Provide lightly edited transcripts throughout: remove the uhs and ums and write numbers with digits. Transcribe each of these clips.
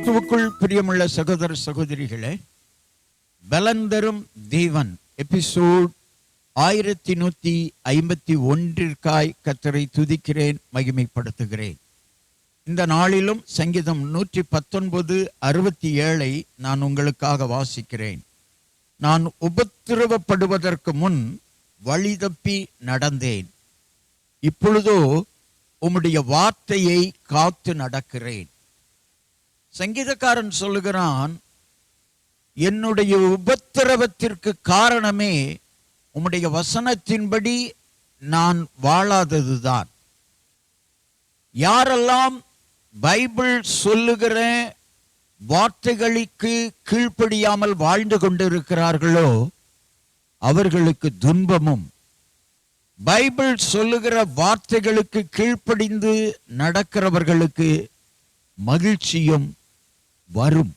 கிறிஸ்துவுக்குள் பிரியமுள்ள சகோதர சகோதரிகளே, பலந்தரும் தேவன் எபிசோட் 1151 கர்த்தரை துதிக்கிறேன், மகிமைப்படுத்துகிறேன். இந்த நாளிலும் சங்கீதம் 119:67 நான் உங்களுக்காக வாசிக்கிறேன். நான் உபத்திரவப்படுவதற்கு முன் வழி தப்பி நடந்தேன், இப்பொழுதோ உம்முடைய வார்த்தையை காத்து நடக்கிறேன். சங்கீதக்காரன் சொல்லுகிறான், என்னுடைய உபத்திரவத்திற்கு காரணமே உம்முடைய வசனத்தின்படி நான் வாழாததுதான். யாரெல்லாம் பைபிள் சொல்லுகிற வார்த்தைகளுக்கு கீழ்ப்படியாமல் வாழ்ந்து கொண்டிருக்கிறார்களோ அவர்களுக்கு துன்பமும், பைபிள் சொல்லுகிற வார்த்தைகளுக்கு கீழ்ப்படிந்து நடக்கிறவர்களுக்கு மகிழ்ச்சியும் வரும்.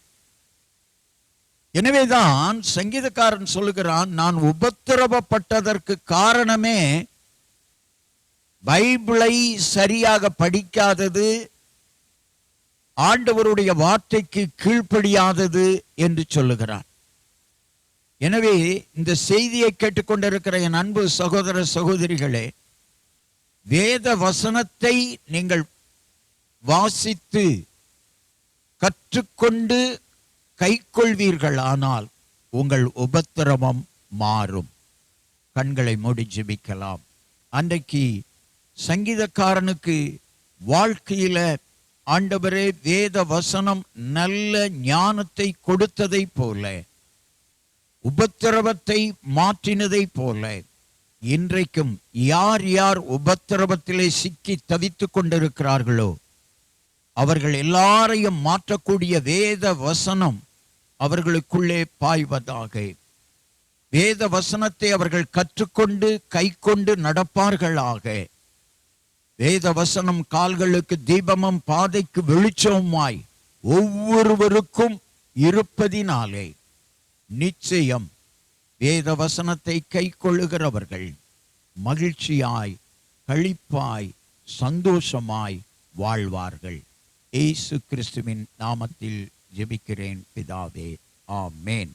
எனவேதான் சங்கீதக்காரன் சொல்லுகிறான், நான் உபத்திரவப்பட்டதற்கு காரணமே பைபிளை சரியாக படிக்காதது, ஆண்டவருடைய வார்த்தைக்கு கீழ்ப்படியாதது என்று சொல்லுகிறான். எனவே இந்த செய்தியை கேட்டுக்கொண்டிருக்கிற என் அன்பு சகோதர சகோதரிகளே, வேத வசனத்தை நீங்கள் வாசித்து கற்றுக்கொண்டு கைக்கொள்வீர்களானால் உங்கள் உபத்திரவம் மாறும். கண்களை மூடி ஜெபிக்கலாம். அன்றைக்கு சங்கீதக்காரனுக்கு வாழ்க்கையில ஆண்டவரே வேத வசனம் நல்ல ஞானத்தை கொடுத்ததை போல, உபத்திரவத்தை மாற்றினதை போல, இன்றைக்கும் யார் யார் உபத்திரவத்திலே சிக்கி தவித்துக் கொண்டிருக்கிறார்களோ அவர்கள் எல்லாரையும் மாற்றக்கூடிய வேத வசனம் அவர்களுக்குள்ளே பாய்வதாக. வேத வசனத்தை அவர்கள் கற்றுக்கொண்டு கைக்கொண்டு நடப்பார்களாக. வேத வசனம் கால்களுக்கு தீபமும் பாதைக்கு வெளிச்சமுமாய் ஒவ்வொருவருக்கும் இருப்பதினாலே நிச்சயம் வேத வசனத்தை கைக்கொள்ளுகிறவர்கள் மகிழ்ச்சியாய், களிப்பாய், சந்தோஷமாய் வாழ்வார்கள். இயேசு கிறிஸ்துவின் நாமத்தில் ஜெபிக்கிறேன் பிதாவே, ஆமென்.